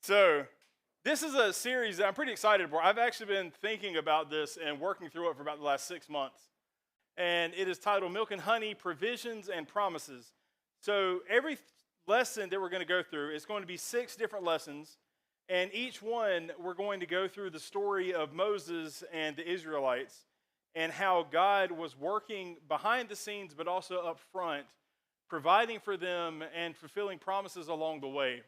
So, this is a series that I'm pretty excited for. I've actually been thinking about this and working through it for about the last 6 months. And it is titled Milk and Honey Provisions and Promises. So, every lesson that we're going to go through is going to be 6 different lessons. And each one, we're going to go through the story of Moses and the Israelites and how God was working behind the scenes, but also up front, providing for them and fulfilling promises along the way.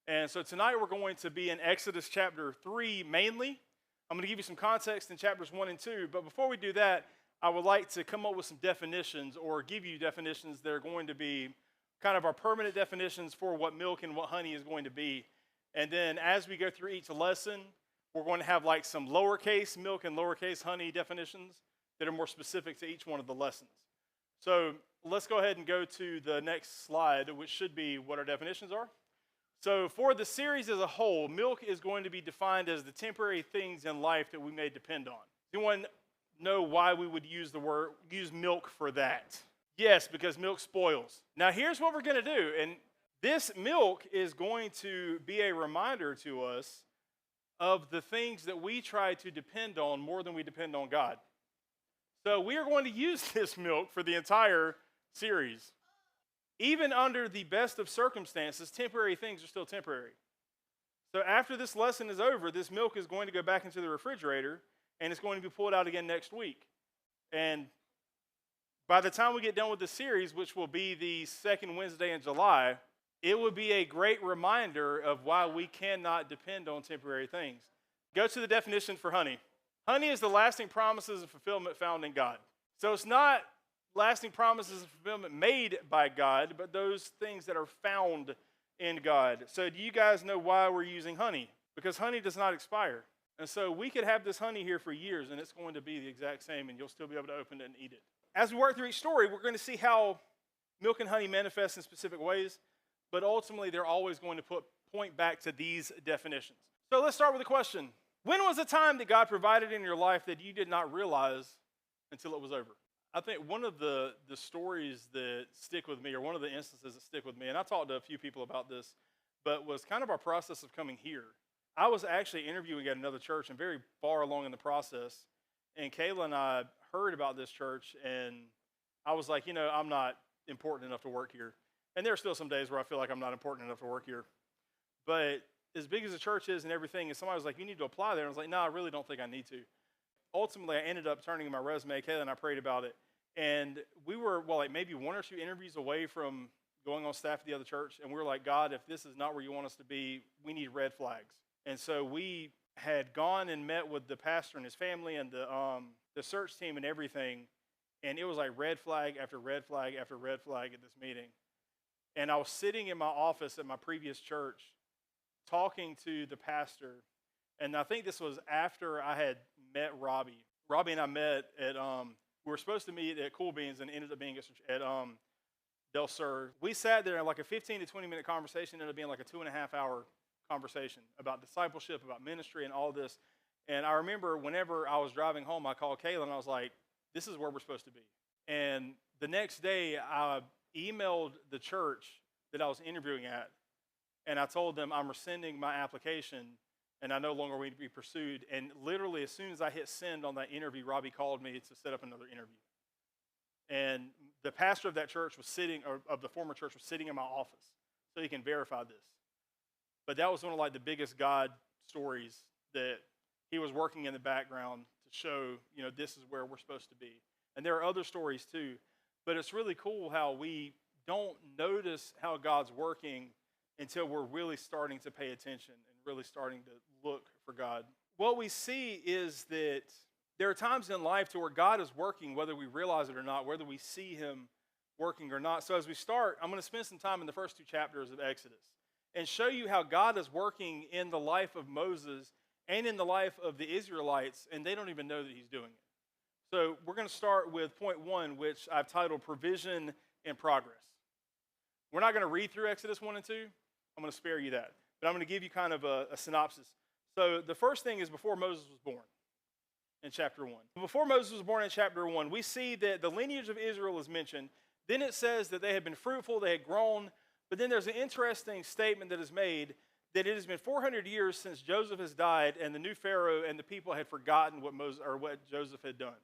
And so tonight we're going to be in Exodus chapter 3 mainly. I'm going to give you some context in chapters 1 and 2. But before we do that, I would like to come up with some definitions or give you definitions that are going to be kind of our permanent definitions for what milk and what honey is going to be. And then as we go through each lesson, we're going to have like some lowercase milk and lowercase honey definitions that are more specific to each one of the lessons. So let's go ahead and go to the next slide, which should be what our definitions are. So for the series as a whole, milk is going to be defined as the temporary things in life that we may depend on. Anyone know why we would use milk for that? Yes, because milk spoils. Now here's what we're going to do, and this milk is going to be a reminder to us of the things that we try to depend on more than we depend on God. So we are going to use this milk for the entire series. Even under the best of circumstances, temporary things are still temporary. So after this lesson is over, this milk is going to go back into the refrigerator, and it's going to be pulled out again next week. And by the time we get done with the series, which will be the second Wednesday in July, it will be a great reminder of why we cannot depend on temporary things. Go to the definition for honey. Honey is the lasting promises of fulfillment found in God. So it's not lasting promises of fulfillment made by God, but those things that are found in God. So do you guys know why we're using honey? Because honey does not expire. And so we could have this honey here for years, and it's going to be the exact same, and you'll still be able to open it and eat it. As we work through each story, we're going to see how milk and honey manifest in specific ways, but ultimately they're always going to point back to these definitions. So let's start with a question. When was the time that God provided in your life that you did not realize until it was over? I think one of the stories that stick with me, or one of the instances that stick with me, and I talked to a few people about this, but was kind of our process of coming here. I was actually interviewing at another church and very far along in the process, and Kayla and I heard about this church, and I was like, I'm not important enough to work here. And there are still some days where I feel like I'm not important enough to work here. But as big as the church is and everything, and somebody was like, you need to apply there. And I was like, no, I really don't think I need to. Ultimately, I ended up turning in my resume. Kayla and I prayed about it. And we were, maybe 1 or 2 interviews away from going on staff at the other church. And we were like, God, if this is not where you want us to be, we need red flags. And so we had gone and met with the pastor and his family and the search team and everything. And it was like red flag after red flag after red flag at this meeting. And I was sitting in my office at my previous church talking to the pastor. And I think this was after I had met Robbie. Robbie and I met at, we were supposed to meet at Cool Beans and ended up being at Del Sur. We sat there in like a 15 to 20 minute conversation. Ended up being like a 2.5 hour conversation about discipleship, about ministry and all this. And I remember whenever I was driving home, I called Kayla and I was like, this is where we're supposed to be. And the next day I emailed the church that I was interviewing at, and I told them I'm rescinding my application and I no longer want to be pursued. And literally as soon as I hit send on that interview, Robbie called me to set up another interview. And the pastor of that church was of the former church was sitting in my office so he can verify this. But that was one of the biggest God stories that he was working in the background to show, this is where we're supposed to be. And there are other stories too. But it's really cool how we don't notice how God's working until we're really starting to pay attention and really starting to look for God. What we see is that there are times in life to where God is working, whether we realize it or not, whether we see him working or not. So as we start, I'm going to spend some time in the first 2 chapters of Exodus and show you how God is working in the life of Moses and in the life of the Israelites, and they don't even know that he's doing it. So we're going to start with point 1, which I've titled Provision in Progress. We're not going to read through Exodus 1 and 2. I'm going to spare you that. But I'm going to give you kind of a synopsis. So the first thing is before Moses was born in chapter 1. Before Moses was born in chapter 1, we see that the lineage of Israel is mentioned. Then it says that they had been fruitful, they had grown. But then there's an interesting statement that is made that it has been 400 years since Joseph has died, and the new Pharaoh and the people had forgotten what Joseph had done.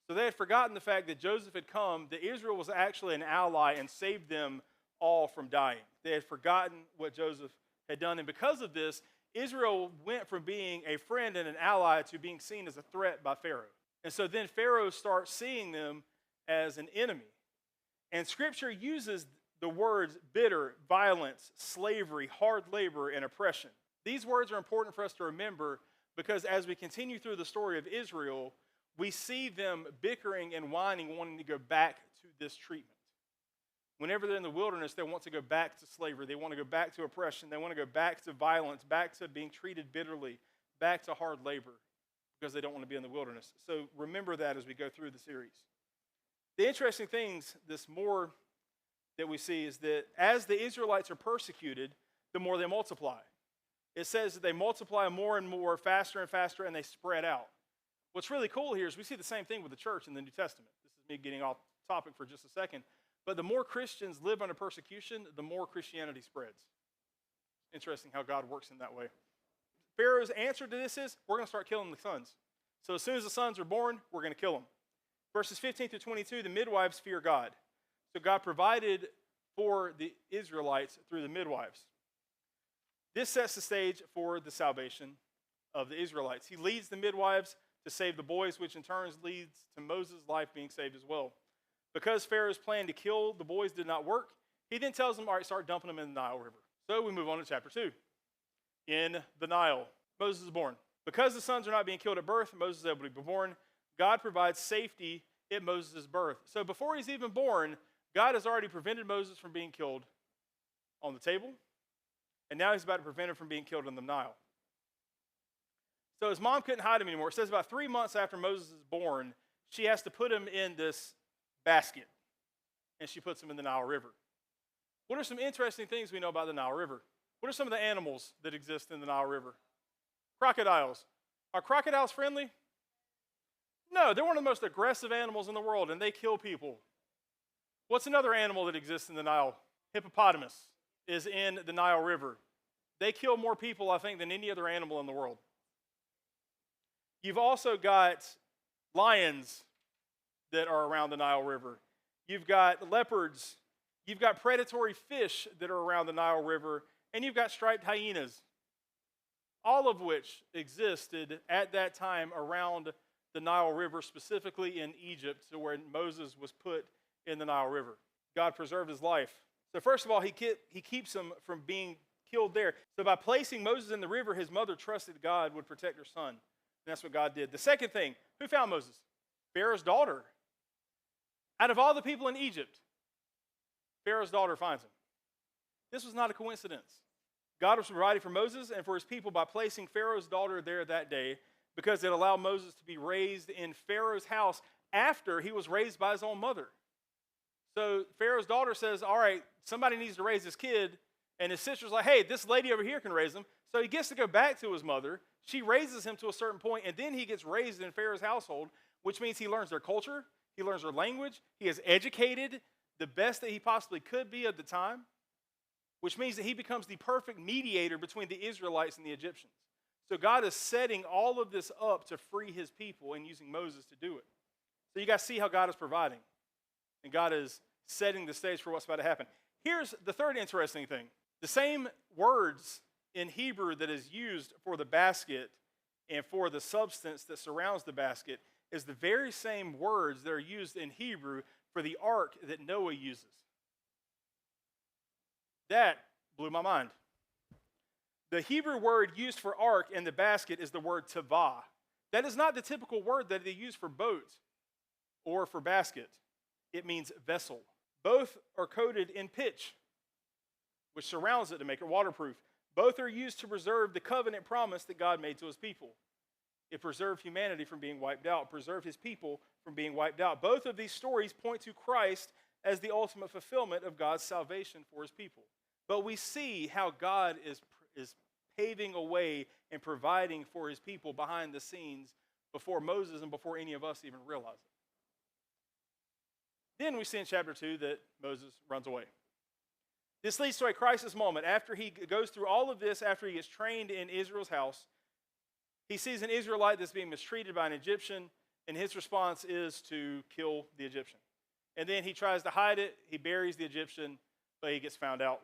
So they had forgotten the fact that Joseph had come, that Israel was actually an ally and saved them all from dying. They had forgotten what Joseph had done, and because of this, Israel went from being a friend and an ally to being seen as a threat by Pharaoh. And so then Pharaoh starts seeing them as an enemy. And Scripture uses the words bitter, violence, slavery, hard labor, and oppression. These words are important for us to remember because as we continue through the story of Israel, we see them bickering and whining, wanting to go back to this treatment. Whenever they're in the wilderness, they want to go back to slavery. They want to go back to oppression. They want to go back to violence, back to being treated bitterly, back to hard labor because they don't want to be in the wilderness. So remember that as we go through the series. The interesting things, this more that we see is that as the Israelites are persecuted, the more they multiply. It says that they multiply more and more, faster and faster, and they spread out. What's really cool here is we see the same thing with the church in the New Testament. This is me getting off topic for just a second. But the more Christians live under persecution, the more Christianity spreads. Interesting how God works in that way. Pharaoh's answer to this is, we're going to start killing the sons. So as soon as the sons are born, we're going to kill them. Verses 15 through 22, the midwives fear God. So God provided for the Israelites through the midwives. This sets the stage for the salvation of the Israelites. He leads the midwives to save the boys, which in turn leads to Moses' life being saved as well. Because Pharaoh's plan to kill the boys did not work, he then tells them, all right, start dumping them in the Nile River. So we move on to chapter 2. In the Nile, Moses is born. Because the sons are not being killed at birth, Moses is able to be born. God provides safety at Moses' birth. So before he's even born, God has already prevented Moses from being killed on the table, and now he's about to prevent him from being killed in the Nile. So his mom couldn't hide him anymore. It says about 3 months after Moses is born, she has to put him in this basket, and she puts him in the Nile River. What are some interesting things we know about the Nile River? What are some of the animals that exist in the Nile River? Crocodiles. Are crocodiles friendly? No, they're one of the most aggressive animals in the world, and they kill people. What's another animal that exists in the Nile? Hippopotamus is in the Nile River. They kill more people, I think, than any other animal in the world. You've also got lions that are around the Nile River. You've got leopards. You've got predatory fish that are around the Nile River. And you've got striped hyenas, all of which existed at that time around the Nile River, specifically in Egypt, to where Moses was put in the Nile River. God preserved his life. So first of all, he keeps him from being killed there. So by placing Moses in the river, his mother trusted God would protect her son. And that's what God did. The second thing, who found Moses? Pharaoh's daughter. Out of all the people in Egypt, Pharaoh's daughter finds him. This was not a coincidence. God was providing for Moses and for his people by placing Pharaoh's daughter there that day because it allowed Moses to be raised in Pharaoh's house after he was raised by his own mother. So Pharaoh's daughter says, all right, somebody needs to raise this kid. And his sister's like, hey, this lady over here can raise him. So he gets to go back to his mother. She raises him to a certain point, and then he gets raised in Pharaoh's household, which means he learns their culture, he learns their language, he is educated the best that he possibly could be at the time, which means that he becomes the perfect mediator between the Israelites and the Egyptians. So God is setting all of this up to free his people and using Moses to do it. So you guys see how God is providing. And God is setting the stage for what's about to happen. Here's the third interesting thing. The same words in Hebrew that is used for the basket and for the substance that surrounds the basket is the very same words that are used in Hebrew for the ark that Noah uses. That blew my mind. The Hebrew word used for ark and the basket is the word tavah. That is not the typical word that they use for boat or for basket. It means vessel. Both are coated in pitch, which surrounds it to make it waterproof. Both are used to preserve the covenant promise that God made to his people. It preserved humanity from being wiped out, preserved his people from being wiped out. Both of these stories point to Christ as the ultimate fulfillment of God's salvation for his people. But we see how God is paving a way and providing for his people behind the scenes before Moses and before any of us even realize it. Then we see in chapter 2 that Moses runs away. This leads to a crisis moment. After he goes through all of this, after he gets trained in Israel's house, he sees an Israelite that's being mistreated by an Egyptian, and his response is to kill the Egyptian. And then he tries to hide it. He buries the Egyptian, but he gets found out.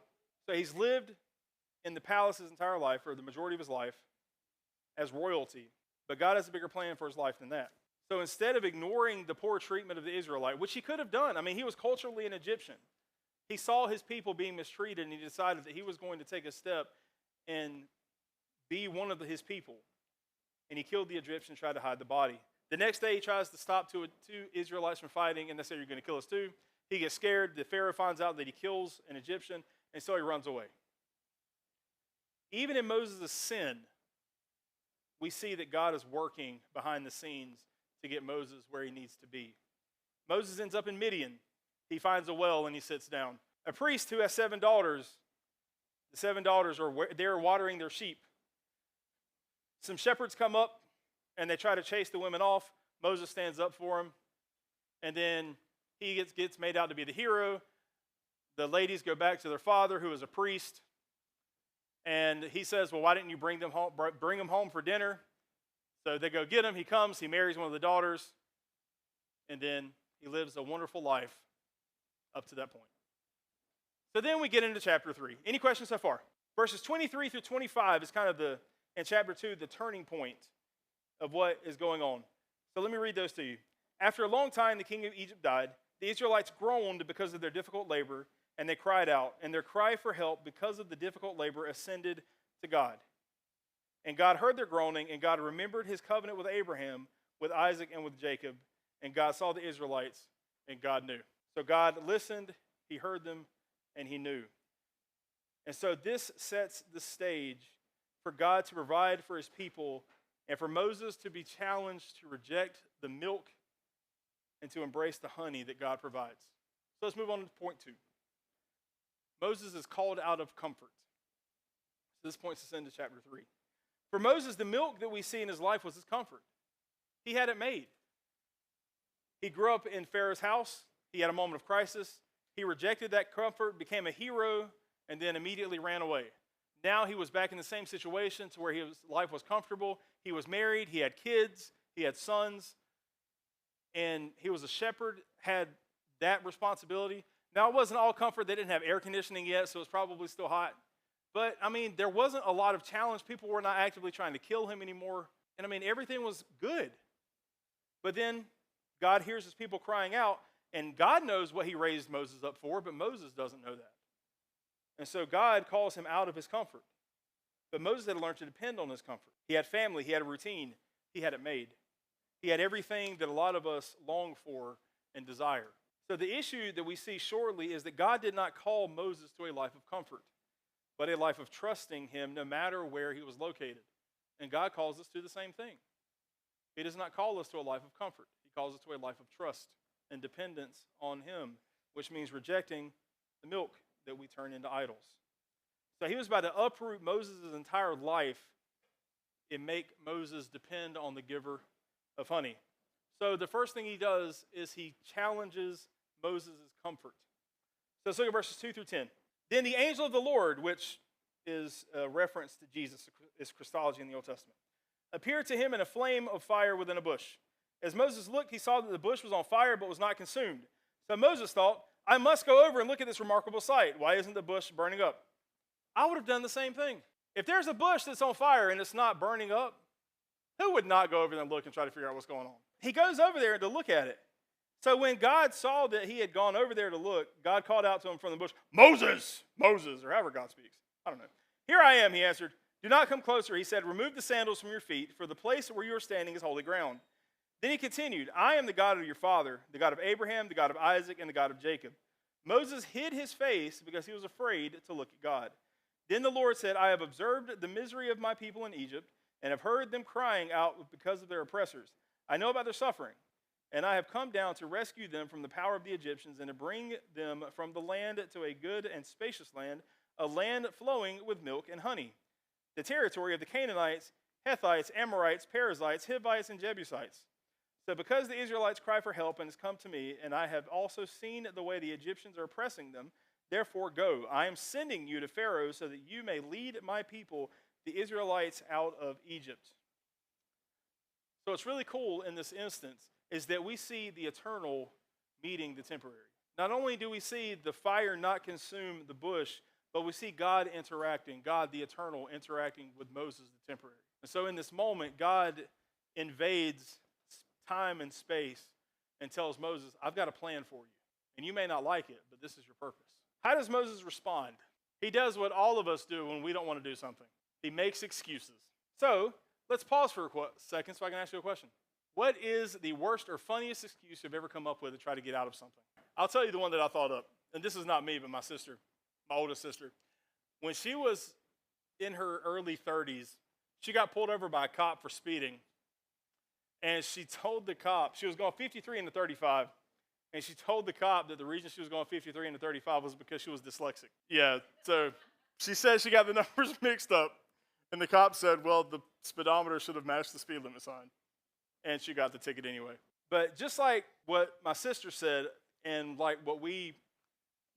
So he's lived in the palace his entire life, or the majority of his life, as royalty. But God has a bigger plan for his life than that. So instead of ignoring the poor treatment of the Israelite, which he could have done, I mean, he was culturally an Egyptian. He saw his people being mistreated, and he decided that he was going to take a step and be one of his people. And he killed the Egyptian, tried to hide the body. The next day, he tries to stop two Israelites from fighting, and they say, "You're going to kill us too." He gets scared. The Pharaoh finds out that he kills an Egyptian, and so he runs away. Even in Moses' sin, we see that God is working behind the scenes to get Moses where he needs to be. Moses ends up in Midian. He finds a well and he sits down. A priest who has 7 daughters, the 7 daughters are there watering their sheep. Some shepherds come up and they try to chase the women off. Moses stands up for them. And then he gets made out to be the hero. The ladies go back to their father, who is a priest. And he says, "Well, why didn't you bring them home for dinner?" So they go get him. He comes. He marries one of the daughters. And then he lives a wonderful life up to that point. So then we get into chapter 3. Any questions so far? Verses 23 through 25 is kind of in chapter 2, the turning point of what is going on. So let me read those to you. After a long time, the king of Egypt died. The Israelites groaned because of their difficult labor, and they cried out. And their cry for help because of the difficult labor ascended to God. And God heard their groaning, and God remembered his covenant with Abraham, with Isaac, and with Jacob. And God saw the Israelites, and God knew. So God listened, he heard them, and he knew. And so this sets the stage for God to provide for his people and for Moses to be challenged to reject the milk and to embrace the honey that God provides. So let's move on to point 2. Moses is called out of comfort. So this points us into chapter 3. For Moses, the milk that we see in his life was his comfort. He had it made. He grew up in Pharaoh's house. He had a moment of crisis. He rejected that comfort, became a hero, and then immediately ran away. Now he was back in the same situation to where his life was comfortable. He was married. He had kids. He had sons. And he was a shepherd, had that responsibility. Now, it wasn't all comfort. They didn't have air conditioning yet, so it was probably still hot. But, I mean, there wasn't a lot of challenge. People were not actively trying to kill him anymore. And, I mean, everything was good. But then God hears his people crying out, and God knows what he raised Moses up for, but Moses doesn't know that. And so God calls him out of his comfort. But Moses had learned to depend on his comfort. He had family. He had a routine. He had it made. He had everything that a lot of us long for and desire. So the issue that we see shortly is that God did not call Moses to a life of comfort, but a life of trusting him no matter where he was located. And God calls us to the same thing. He does not call us to a life of comfort. He calls us to a life of trust and dependence on him, which means rejecting the milk that we turn into idols. So he was about to uproot Moses' entire life and make Moses depend on the giver of honey. So the first thing he does is he challenges Moses' comfort. So let's look at verses 2 through 10. Then the angel of the Lord, which is a reference to Jesus, is Christology in the Old Testament, appeared to him in a flame of fire within a bush. As Moses looked, he saw that the bush was on fire but was not consumed. So Moses thought, I must go over and look at this remarkable sight. Why isn't the bush burning up? I would have done the same thing. If there's a bush that's on fire and it's not burning up, who would not go over there and look and try to figure out what's going on? He goes over there to look at it. So when God saw that he had gone over there to look, God called out to him from the bush, Moses, Moses, or however God speaks. I don't know. Here I am, he answered. Do not come closer, he said. Remove the sandals from your feet, for the place where you are standing is holy ground. Then he continued, I am the God of your father, the God of Abraham, the God of Isaac, and the God of Jacob. Moses hid his face because he was afraid to look at God. Then the Lord said, I have observed the misery of my people in Egypt, and have heard them crying out because of their oppressors. I know about their suffering, and I have come down to rescue them from the power of the Egyptians and to bring them from the land to a good and spacious land, a land flowing with milk and honey, the territory of the Canaanites, Hittites, Amorites, Perizzites, Hivites, and Jebusites. So because the Israelites cry for help and has come to me, and I have also seen the way the Egyptians are oppressing them, Therefore, go. I am sending you to Pharaoh so that you may lead my people, the Israelites, out of Egypt. So what's really cool in this instance is that we see the eternal meeting the temporary. Not only do we see the fire not consume the bush, but we see God interacting, God the eternal interacting with Moses the temporary. And so in this moment, God invades time and space and tells Moses, I've got a plan for you. And you may not like it, but this is your purpose. How does Moses respond? He does what all of us do when we don't want to do something. He makes excuses. So let's pause for a second so I can ask you a question. What is the worst or funniest excuse you've ever come up with to try to get out of something? I'll tell you the one that I thought up. And this is not me, but my sister, my oldest sister. When she was in her early 30s, she got pulled over by a cop for speeding. And she told the cop, she was going 53 into 35. And she told the cop that the reason she was going 53 into 35 was because she was dyslexic. Yeah, so she said she got the numbers mixed up. And the cop said, well, the speedometer should have matched the speed limit sign. And she got the ticket anyway. But just like what my sister said, and like what we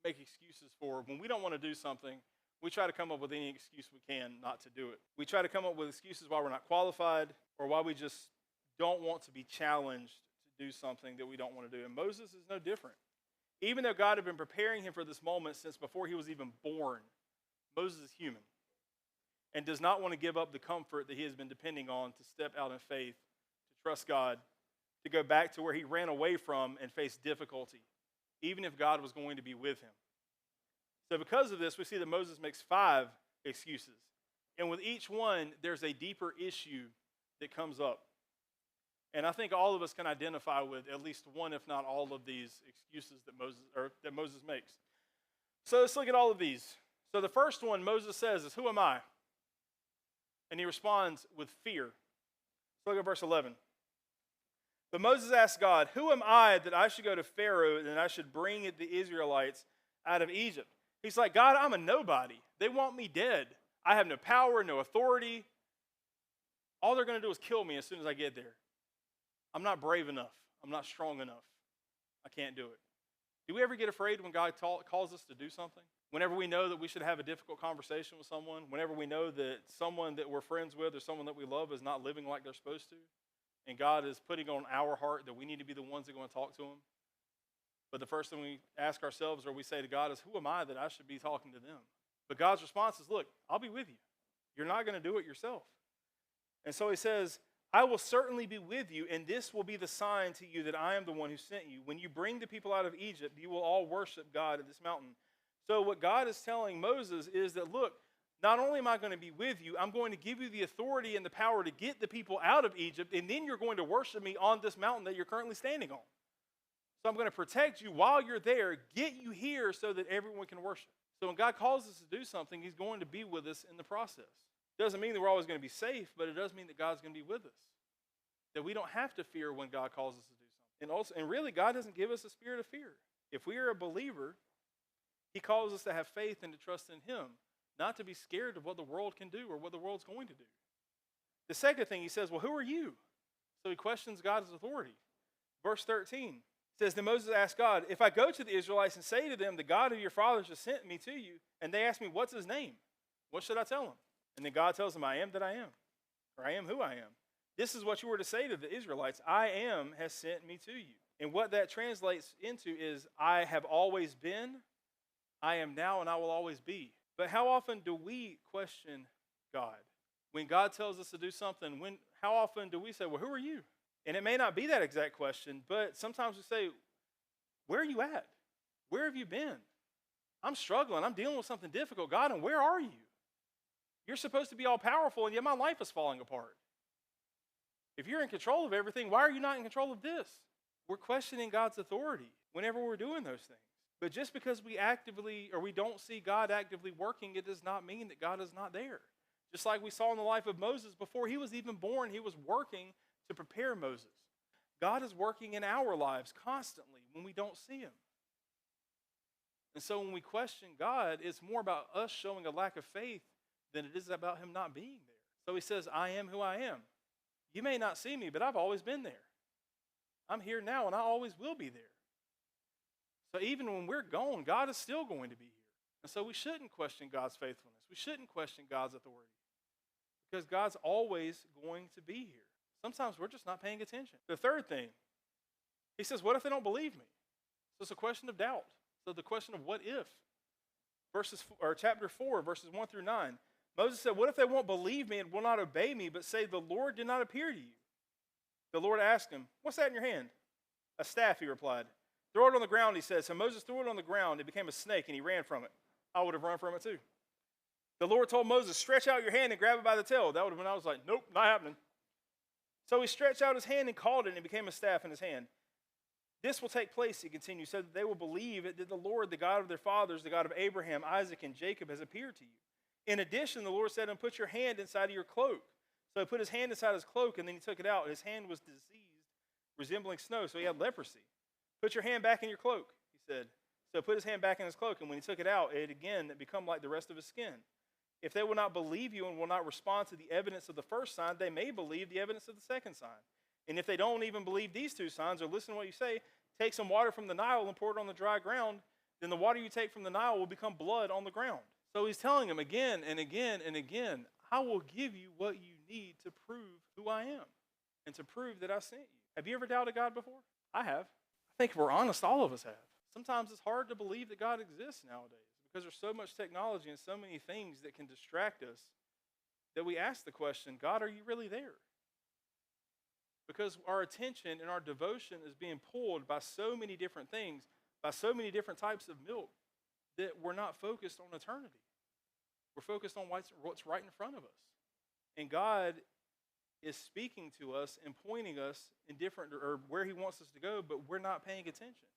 make excuses for, when we don't want to do something, we try to come up with any excuse we can not to do it. We try to come up with excuses why we're not qualified or why we just don't want to be challenged to do something that we don't want to do. And Moses is no different. Even though God had been preparing him for this moment since before he was even born, Moses is human and does not want to give up the comfort that he has been depending on to step out in faith, to trust God, to go back to where he ran away from and faced difficulty, even if God was going to be with him. So because of this, we see that Moses makes 5 excuses. And with each one, there's a deeper issue that comes up. And I think all of us can identify with at least one, if not all of these excuses that Moses makes. So let's look at all of these. So the first one Moses says is, who am I? And he responds with fear. So look at verse 11. But Moses asked God, who am I that I should go to Pharaoh and I should bring the Israelites out of Egypt? He's like, God, I'm a nobody. They want me dead. I have no power, no authority. All they're going to do is kill me as soon as I get there. I'm not brave enough. I'm not strong enough. I can't do it. Do we ever get afraid when God calls us to do something? Whenever we know that we should have a difficult conversation with someone, whenever we know that someone that we're friends with or someone that we love is not living like they're supposed to, and God is putting on our heart that we need to be the ones that are going to talk to them. But the first thing we ask ourselves or we say to God is, who am I that I should be talking to them? But God's response is, look, I'll be with you. You're not going to do it yourself. And so he says, I will certainly be with you, and this will be the sign to you that I am the one who sent you. When you bring the people out of Egypt, you will all worship God at this mountain. So what God is telling Moses is that, look, not only am I going to be with you, I'm going to give you the authority and the power to get the people out of Egypt, and then you're going to worship me on this mountain that you're currently standing on. So I'm going to protect you while you're there, get you here so that everyone can worship. So when God calls us to do something, he's going to be with us in the process. Doesn't mean that we're always going to be safe, but it does mean that God's going to be with us. That we don't have to fear when God calls us to do something. And really, God doesn't give us a spirit of fear. If we are a believer, he calls us to have faith and to trust in him, not to be scared of what the world can do or what the world's going to do. The second thing, he says, well, who are you? So he questions God's authority. Verse 13 says, then Moses asked God, if I go to the Israelites and say to them, the God of your fathers has sent me to you, and they ask me, what's his name? What should I tell them? And then God tells them, I am that I am, or I am who I am. This is what you were to say to the Israelites, I am has sent me to you. And what that translates into is, I have always been, I am now, and I will always be. But how often do we question God? When God tells us to do something, how often do we say, well, who are you? And it may not be that exact question, but sometimes we say, where are you at? Where have you been? I'm struggling. I'm dealing with something difficult. God, and where are you? You're supposed to be all powerful, and yet my life is falling apart. If you're in control of everything, why are you not in control of this? We're questioning God's authority whenever we're doing those things. But just because we don't see God actively working, it does not mean that God is not there. Just like we saw in the life of Moses, before he was even born, he was working to prepare Moses. God is working in our lives constantly when we don't see him. And so when we question God, it's more about us showing a lack of faith than it is about him not being there. So he says, I am who I am. You may not see me, but I've always been there. I'm here now, and I always will be there. So even when we're gone, God is still going to be here. And so we shouldn't question God's faithfulness. We shouldn't question God's authority because God's always going to be here. Sometimes we're just not paying attention. The third thing, he says, what if they don't believe me? So it's a question of doubt. So the question of what if? Chapter 4, verses 1 through 9. Moses said, what if they won't believe me and will not obey me, but say, the Lord did not appear to you? The Lord asked him, what's that in your hand? A staff, he replied. Throw it on the ground, he said. So Moses threw it on the ground. It became a snake, and he ran from it. I would have run from it too. The Lord told Moses, stretch out your hand and grab it by the tail. That would have been, I was like, nope, not happening. So he stretched out his hand and called it, and it became a staff in his hand. This will take place, he continued, so that they will believe it that the Lord, the God of their fathers, the God of Abraham, Isaac, and Jacob, has appeared to you. In addition, the Lord said to him, put your hand inside of your cloak. So he put his hand inside his cloak, and then he took it out. His hand was diseased, resembling snow, so he had leprosy. Put your hand back in your cloak, he said. So he put his hand back in his cloak, and when he took it out, it again became like the rest of his skin. If they will not believe you and will not respond to the evidence of the first sign, they may believe the evidence of the second sign. And if they don't even believe these two signs or listen to what you say, take some water from the Nile and pour it on the dry ground. Then the water you take from the Nile will become blood on the ground. So he's telling them again and again and again, I will give you what you need to prove who I am and to prove that I sent you. Have you ever doubted God before? I have. I think if we're honest, all of us have. Sometimes it's hard to believe that God exists nowadays because there's so much technology and so many things that can distract us that we ask the question, God, are you really there? Because our attention and our devotion is being pulled by so many different things, by so many different types of milk, that we're not focused on eternity. We're focused on what's right in front of us. And God is speaking to us and pointing us in different, or where he wants us to go, but we're not paying attention.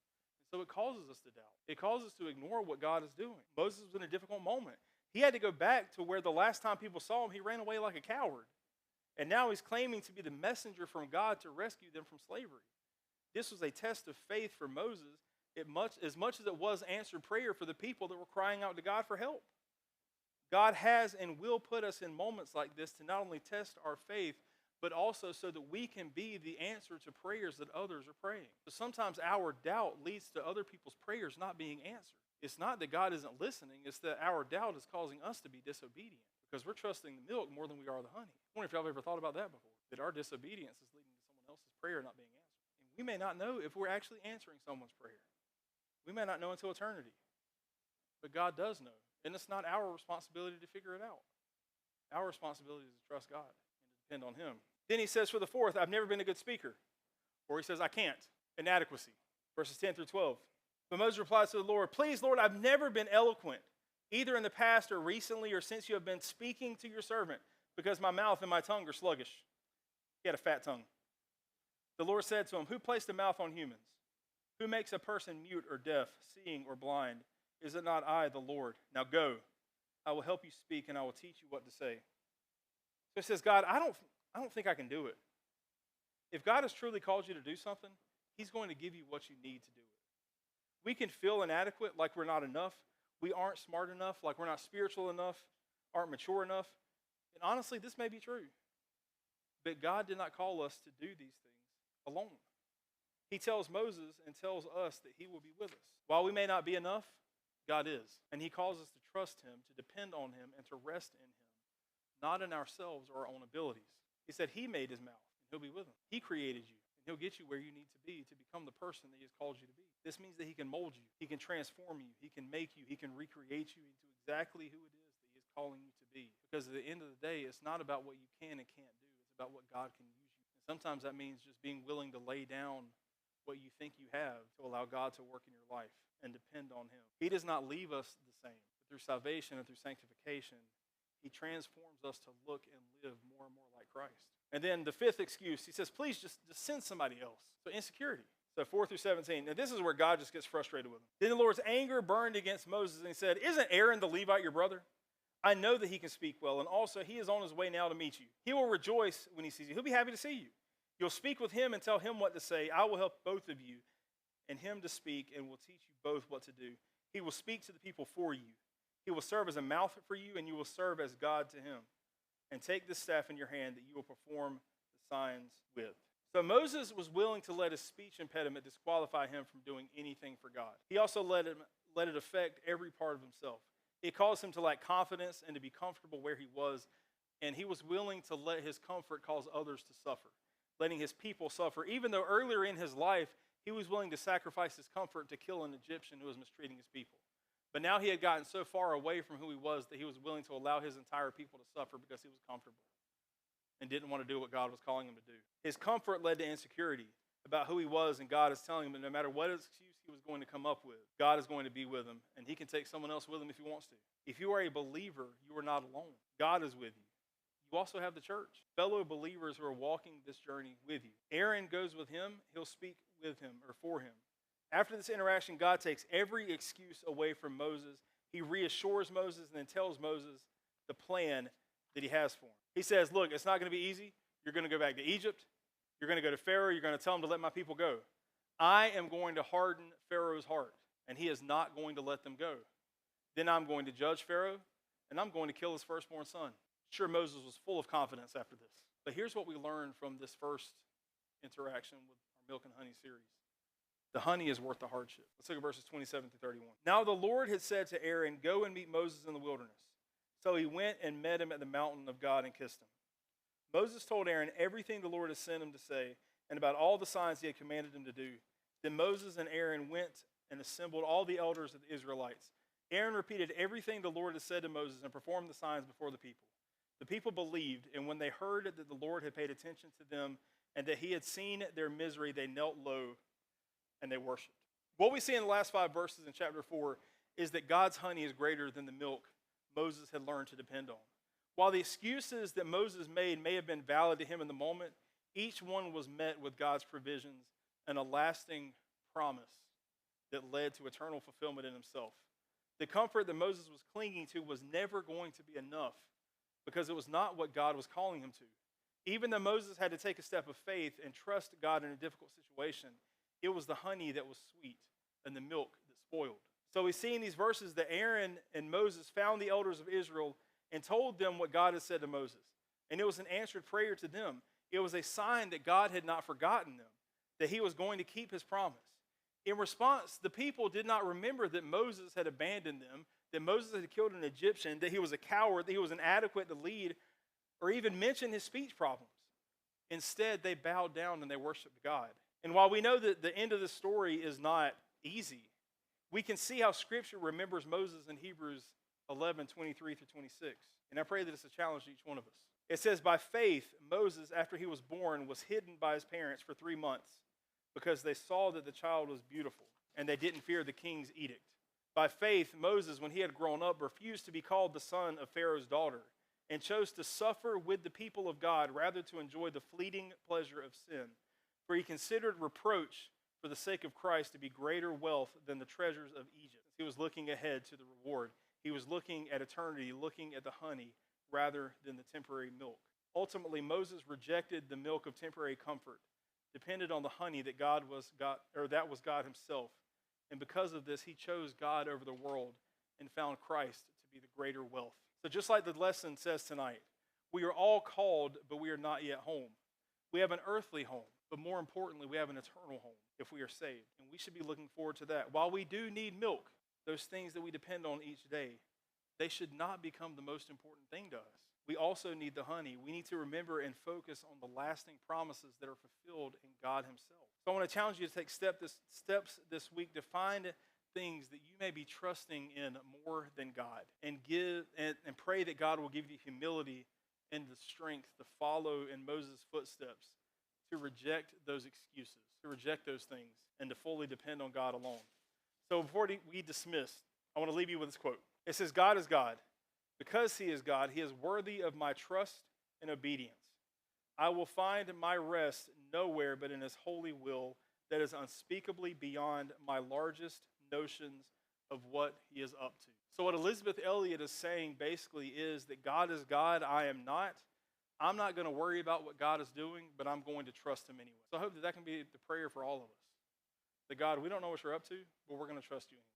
So it causes us to doubt. It causes us to ignore what God is doing. Moses was in a difficult moment. He had to go back to where the last time people saw him, he ran away like a coward. And now he's claiming to be the messenger from God to rescue them from slavery. This was a test of faith for Moses, as much as it was answered prayer for the people that were crying out to God for help. God has and will put us in moments like this to not only test our faith, but also so that we can be the answer to prayers that others are praying. So sometimes our doubt leads to other people's prayers not being answered. It's not that God isn't listening, it's that our doubt is causing us to be disobedient because we're trusting the milk more than we are the honey. I wonder if y'all have ever thought about that before, that our disobedience is leading to someone else's prayer not being answered. And we may not know if we're actually answering someone's prayer. We may not know until eternity, but God does know. And it's not our responsibility to figure it out. Our responsibility is to trust God and to depend on him. Then he says for the fourth, I've never been a good speaker. Or he says, I can't. Inadequacy. Verses 10 through 12. But Moses replies to the Lord, please, Lord, I've never been eloquent, either in the past or recently or since you have been speaking to your servant, because my mouth and my tongue are sluggish. He had a fat tongue. The Lord said to him, who placed a mouth on humans? Who makes a person mute or deaf, seeing or blind? Is it not I, the Lord? Now go. I will help you speak, and I will teach you what to say. So he says, God, I don't think I can do it. If God has truly called you to do something, he's going to give you what you need to do it. We can feel inadequate, like we're not enough. We aren't smart enough, like we're not spiritual enough, aren't mature enough. And honestly, this may be true. But God did not call us to do these things alone. He tells Moses and tells us that he will be with us. While we may not be enough, God is. And he calls us to trust him, to depend on him, and to rest in him, not in ourselves or our own abilities. He said he made his mouth, and he'll be with him. He created you, and he'll get you where you need to be to become the person that he has called you to be. This means that he can mold you, he can transform you, he can make you, he can recreate you into exactly who it is that he is calling you to be. Because at the end of the day, it's not about what you can and can't do, it's about what God can use you. And sometimes that means just being willing to lay down what you think you have to allow God to work in your life and depend on him. He does not leave us the same. But through salvation and through sanctification, he transforms us to look and live more and more like Christ. And then the fifth excuse, he says, please just send somebody else. So insecurity. So 4 through 17. Now this is where God just gets frustrated with him. Then the Lord's anger burned against Moses, and he said, isn't Aaron the Levite your brother? I know that he can speak well, and also he is on his way now to meet you. He will rejoice when he sees you. He'll be happy to see you. You'll speak with him and tell him what to say. I will help both of you and him to speak, and will teach you both what to do. He will speak to the people for you. He will serve as a mouth for you, and you will serve as God to him. And take this staff in your hand that you will perform the signs with. So Moses was willing to let his speech impediment disqualify him from doing anything for God. He also let it affect every part of himself. It caused him to lack confidence and to be comfortable where he was, and he was willing to let his comfort cause others to suffer, letting his people suffer. Even though earlier in his life, he was willing to sacrifice his comfort to kill an Egyptian who was mistreating his people. But now he had gotten so far away from who he was that he was willing to allow his entire people to suffer because he was comfortable and didn't want to do what God was calling him to do. His comfort led to insecurity about who he was, and God is telling him that no matter what excuse he was going to come up with, God is going to be with him, and he can take someone else with him if he wants to. If you are a believer, you are not alone. God is with you. You also have the church, fellow believers who are walking this journey with you. Aaron goes with him. He'll speak with him or for him. After this interaction, God takes every excuse away from Moses. He reassures Moses and then tells Moses the plan that he has for him. He says, look, it's not going to be easy. You're going to go back to Egypt. You're going to go to Pharaoh. You're going to tell him to let my people go. I am going to harden Pharaoh's heart, and he is not going to let them go. Then I'm going to judge Pharaoh, and I'm going to kill his firstborn son. Sure, Moses was full of confidence after this. But here's what we learned from this first interaction with our Milk and Honey series. The honey is worth the hardship. Let's look at verses 27 through 31. Now the Lord had said to Aaron, go and meet Moses in the wilderness. So he went and met him at the mountain of God and kissed him. Moses told Aaron everything the Lord had sent him to say and about all the signs he had commanded him to do. Then Moses and Aaron went and assembled all the elders of the Israelites. Aaron repeated everything the Lord had said to Moses and performed the signs before the people. The people believed, and when they heard that the Lord had paid attention to them and that he had seen their misery, they knelt low and they worshiped. What we see in the last 5 verses in chapter 4 is that God's honey is greater than the milk Moses had learned to depend on. While the excuses that Moses made may have been valid to him in the moment, each one was met with God's provisions and a lasting promise that led to eternal fulfillment in himself. The comfort that Moses was clinging to was never going to be enough because it was not what God was calling him to. Even though Moses had to take a step of faith and trust God in a difficult situation, it was the honey that was sweet and the milk that spoiled. So we see in these verses that Aaron and Moses found the elders of Israel and told them what God had said to Moses. And it was an answered prayer to them. It was a sign that God had not forgotten them, that he was going to keep his promise. In response, the people did not remember that Moses had abandoned them, that Moses had killed an Egyptian, that he was a coward, that he was inadequate to lead, or even mention his speech problems. Instead, they bowed down and they worshiped God. And while we know that the end of the story is not easy, we can see how Scripture remembers Moses in Hebrews 11, 23 through 26. And I pray that it's a challenge to each one of us. It says, by faith, Moses, after he was born, was hidden by his parents for 3 months because they saw that the child was beautiful and they didn't fear the king's edict. By faith, Moses, when he had grown up, refused to be called the son of Pharaoh's daughter and chose to suffer with the people of God rather to enjoy the fleeting pleasure of sin. For he considered reproach for the sake of Christ to be greater wealth than the treasures of Egypt. He was looking ahead to the reward. He was looking at eternity, looking at the honey rather than the temporary milk. Ultimately, Moses rejected the milk of temporary comfort, depended on the honey that was God himself. And because of this, he chose God over the world and found Christ to be the greater wealth. So just like the lesson says tonight, we are all called, but we are not yet home. We have an earthly home, but more importantly, we have an eternal home if we are saved. And we should be looking forward to that. While we do need milk, those things that we depend on each day, they should not become the most important thing to us. We also need the honey. We need to remember and focus on the lasting promises that are fulfilled in God himself. So I want to challenge you to take steps this week to find things that you may be trusting in more than God, and pray that God will give you humility and the strength to follow in Moses' footsteps, to reject those excuses, to reject those things, and to fully depend on God alone. So before we dismiss, I want to leave you with this quote. It says, God is God. Because he is God, he is worthy of my trust and obedience. I will find my rest nowhere but in his holy will that is unspeakably beyond my largest notions of what he is up to. So what Elizabeth Elliot is saying basically is that God is God, I am not. I'm not going to worry about what God is doing, but I'm going to trust him anyway. So I hope that can be the prayer for all of us. That God, we don't know what you're up to, but we're going to trust you.